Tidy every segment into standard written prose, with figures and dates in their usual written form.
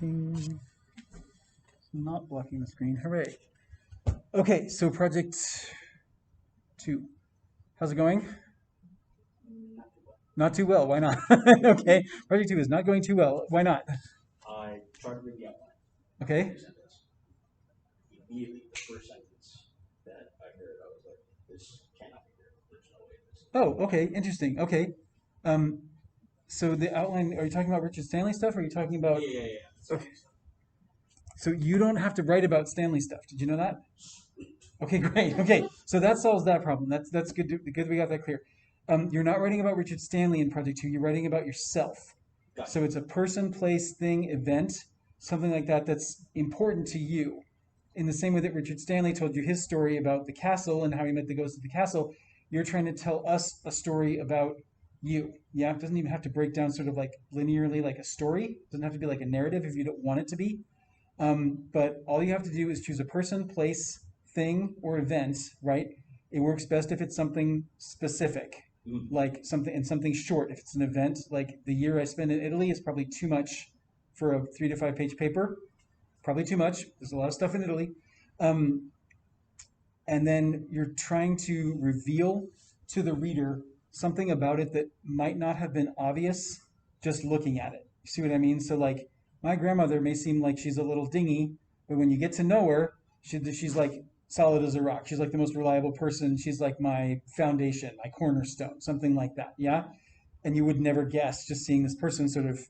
blocking, not blocking the screen. Hooray. Okay, so project 2. How's it going? Not too well. Why not? Okay, project 2 is not going too well. Why not? I tried to read the outline. Okay. Immediately, the first sentence that I heard, I was like, this cannot be real. There's no way this is. Oh, okay, interesting. Okay. Um, so the outline, are you talking about Richard Stanley stuff, or are you talking about... Yeah. Okay. So you don't have to write about Stanley stuff. Did you know that? Okay, great. Okay, so that solves that problem. That's good. Good, we got that clear. You're not writing about Richard Stanley in Project 2. You're writing about yourself. Got it. So it's a person, place, thing, event, something like that that's important to you. In the same way that Richard Stanley told you his story about the castle and how he met the ghost of the castle, you're trying to tell us a story about you. Yeah, it doesn't even have to break down sort of like linearly like a story. It doesn't have to be like a narrative if you don't want it to be. But all you have to do is choose a person, place, thing, or event, right? It works best if it's something specific, like something short. If it's an event, like the year I spent in Italy is probably too much for a 3 to 5 page paper. Probably too much. There's a lot of stuff in Italy. Um, and then you're trying to reveal to the reader something about it that might not have been obvious just looking at it. You see what I mean? So like my grandmother may seem like she's a little dingy, but when you get to know her, she's like solid as a rock. She's like the most reliable person. She's like my foundation, my cornerstone, something like that. Yeah. And you would never guess, just seeing this person sort of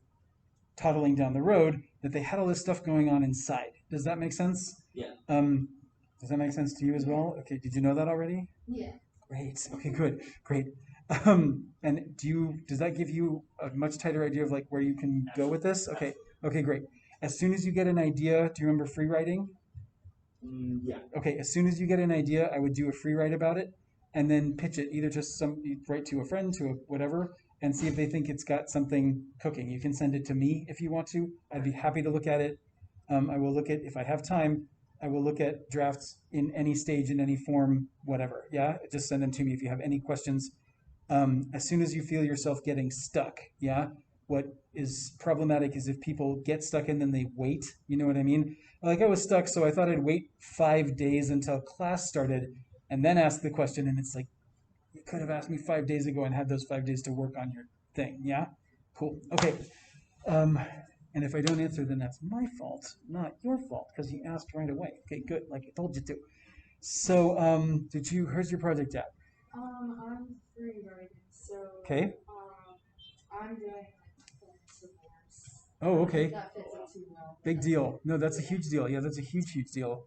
toddling down the road, that they had all this stuff going on inside. Does that make sense? Yeah. Does that make sense to you as well? Okay, did you know that already? Yeah. Great. Okay, good. Great. And does that give you a much tighter idea of like where you can go with this? Okay. Okay, great. As soon as you get an idea, do you remember free writing? Yeah. Okay, as soon as you get an idea, I would do a free write about it and then pitch it either to write to a friend, to a whatever, and see if they think it's got something cooking. You can send it to me if you want to. I'd be happy to look at it. I will look at, if I have time, I will look at drafts in any stage, in any form, whatever. Yeah, just send them to me if you have any questions. As soon as you feel yourself getting stuck, yeah, what is problematic is if people get stuck and then they wait. You know what I mean? Like I was stuck, so I thought I'd wait 5 days until class started and then ask the question. And it's like, you could have asked me 5 days ago and had those 5 days to work on your thing. Yeah? Cool. Okay. And if I don't answer, then that's my fault, not your fault, because you asked right away. Okay, good. Like I told you to. So, where's your project at? I'm Freewriting, so Okay. I'm doing like divorce. Oh, okay. That fits it too well. Big deal. No, that's a huge deal. Yeah, that's a huge, huge deal.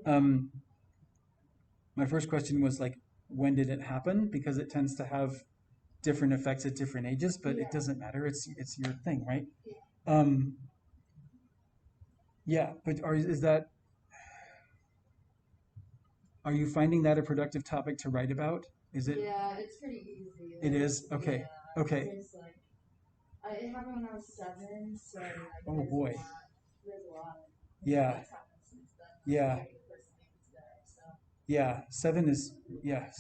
My first question was like, when did it happen? Because it tends to have different effects at different ages, but it doesn't matter. It's your thing, right? Yeah. Yeah, but are you finding that a productive topic to write about? Is it? Yeah, it's pretty easy. It is? Okay. Yeah, Okay. It happened when I was 7, so like, Oh boy. There's a lot. Yeah. That's happened since then. Yeah. Like, the first thing is there, so. Yeah.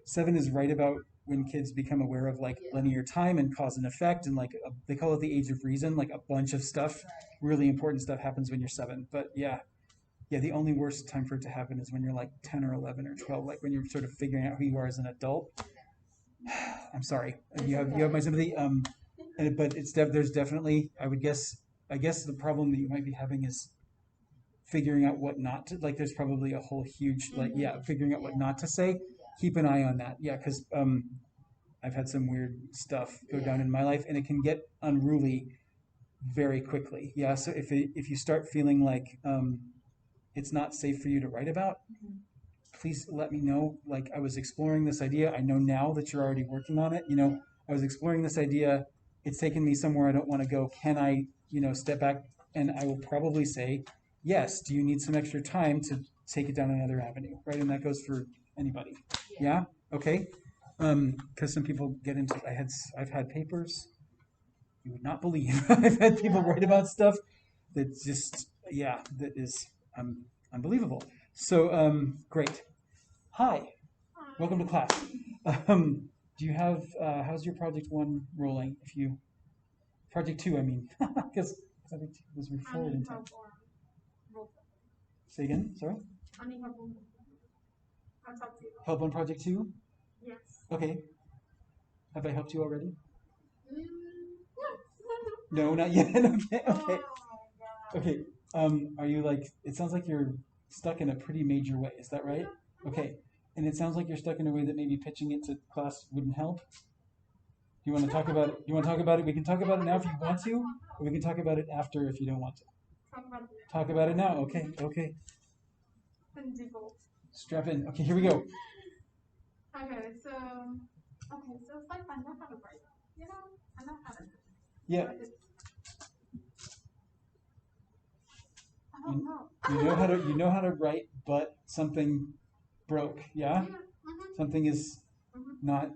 7 is right about when kids become aware of like linear time and cause and effect, and like they call it the age of reason. Like a bunch of stuff, really important stuff happens when you're 7. But yeah, the only worst time for it to happen is when you're like 10 or 11 or 12, like when you're sort of figuring out who you are as an adult. I'm sorry. You have my sympathy. But there's definitely, I guess the problem that you might be having is figuring out what not to, like there's probably a whole huge, like, figuring out what not to say. Keep an eye on that. Yeah, because I've had some weird stuff go down in my life, and it can get unruly very quickly. Yeah, so if you start feeling like it's not safe for you to write about, please let me know. Like I was exploring this idea. I know now that you're already working on it. I was exploring this idea. It's taken me somewhere I don't want to go. Can I, step back? And I will probably say, yes. Do you need some extra time to take it down another avenue? Right, and that goes for anybody. Yeah. Okay. Because some people get into. I've had papers you would not believe. I've had people write about stuff that just that is unbelievable. So great. Hi. Welcome to class. Do you have how's your project 1 rolling? Project 2, I mean, because Project 2 was referred Any intent. help or both? Say again, sorry? Any help on both? I'll talk to you. Help on project 2? Yes. Okay. Have I helped you already? Mm, No, not yet. Okay, okay. Oh my god. Okay. Are you like, it sounds like you're stuck in a pretty major way. Is that right? Okay. And it sounds like you're stuck in a way that maybe pitching it to class wouldn't help. Do you want to talk about it? Do you want to talk about it? We can talk about it now if you want to, or we can talk about it after if you don't want to. Talk about it. Talk about it now. Okay, okay. And default. Strap in. Okay, here we go. Okay, so it's like I know how to write. You know, I know how to. Yeah. But I don't know. You know how to write, but something broke. Yeah? Something is not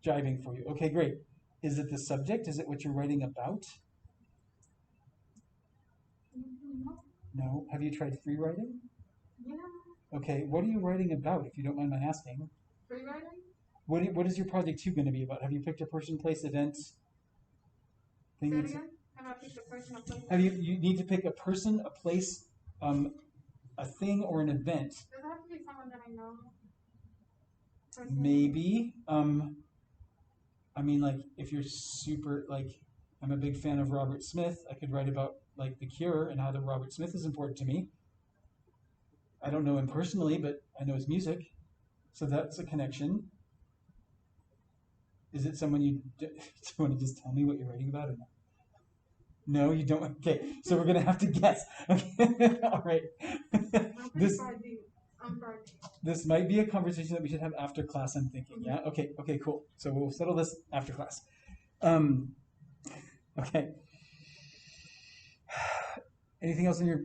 jiving for you. Okay, great. Is it the subject? Is it what you're writing about? No. Have you tried free writing? Yeah. Okay, what are you writing about, if you don't mind my asking? Free writing? What is your project 2 going to be about? Have you picked a person, place, event? Say Thing it that's, again? Have I picked a person or place? have you need to pick a person, a place, a thing, or an event? Does it have to be someone that I know? Personally? Maybe. I mean, like, if you're super, like, I'm a big fan of Robert Smith, I could write about, like, The Cure and how the Robert Smith is important to me. I don't know him personally, but I know his music. So that's a connection. Is it someone do you want to just tell me what you're writing about or not? No, you don't. Okay, so we're gonna have to guess. Okay, all right. This this might be a conversation that we should have after class. I'm thinking. Yeah. Okay. Okay. Cool. So we'll settle this after class. Okay. Anything else in your?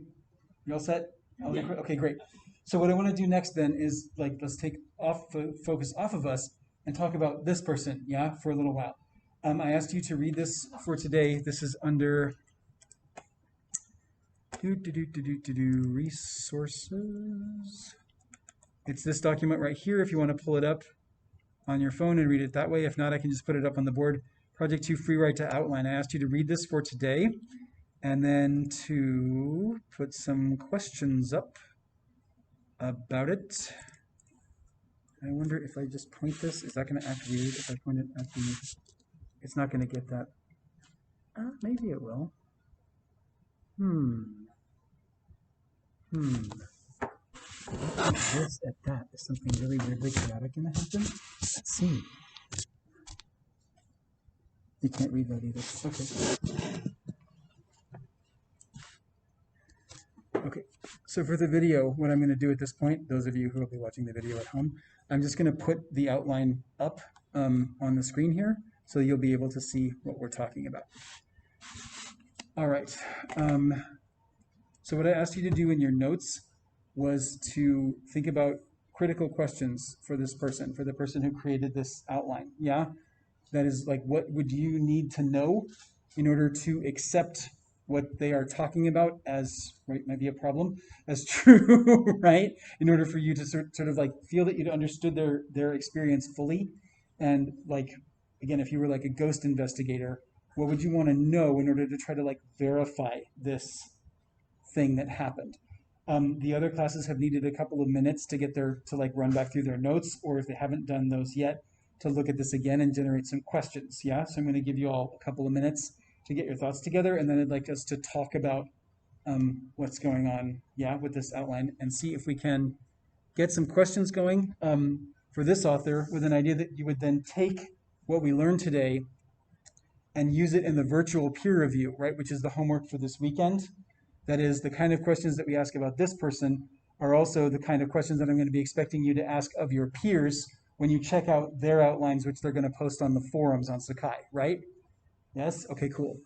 You all set? Okay, great. So what I want to do next then is like let's take focus off of us and talk about this person, yeah, for a little while. I asked you to read this for today. This is under resources. It's this document right here if you want to pull it up on your phone and read it that way. If not, I can just put it up on the board. Project 2 Freewrite to Outline. I asked you to read this for today and then to put some questions up about it. I wonder if I just point this, is that going to act weird if I point it at the... It's not going to get that. Maybe it will. This at that. Is something really weirdly chaotic going to happen? Let's see. You can't read that either. Okay, so for the video, what I'm going to do at this point, those of you who will be watching the video at home, I'm just going to put the outline up on the screen here, so you'll be able to see what we're talking about. All right, so what I asked you to do in your notes was to think about critical questions for this person, for the person who created this outline, yeah? That is like, what would you need to know in order to accept what they are talking about as, right, might be a problem, as true, right? In order for you to sort of like feel that you'd understood their experience fully. And like, again, if you were like a ghost investigator, what would you want to know in order to try to like verify this thing that happened? The other classes have needed a couple of minutes to get to like run back through their notes, or if they haven't done those yet, to look at this again and generate some questions, yeah? So I'm going to give you all a couple of minutes to get your thoughts together, and then I'd like us to talk about what's going on, yeah, with this outline, and see if we can get some questions going for this author with an idea that you would then take what we learned today and use it in the virtual peer review, right, which is the homework for this weekend. That is, the kind of questions that we ask about this person are also the kind of questions that I'm going to be expecting you to ask of your peers when you check out their outlines, which they're going to post on the forums on Sakai, right? Yes? Okay, cool.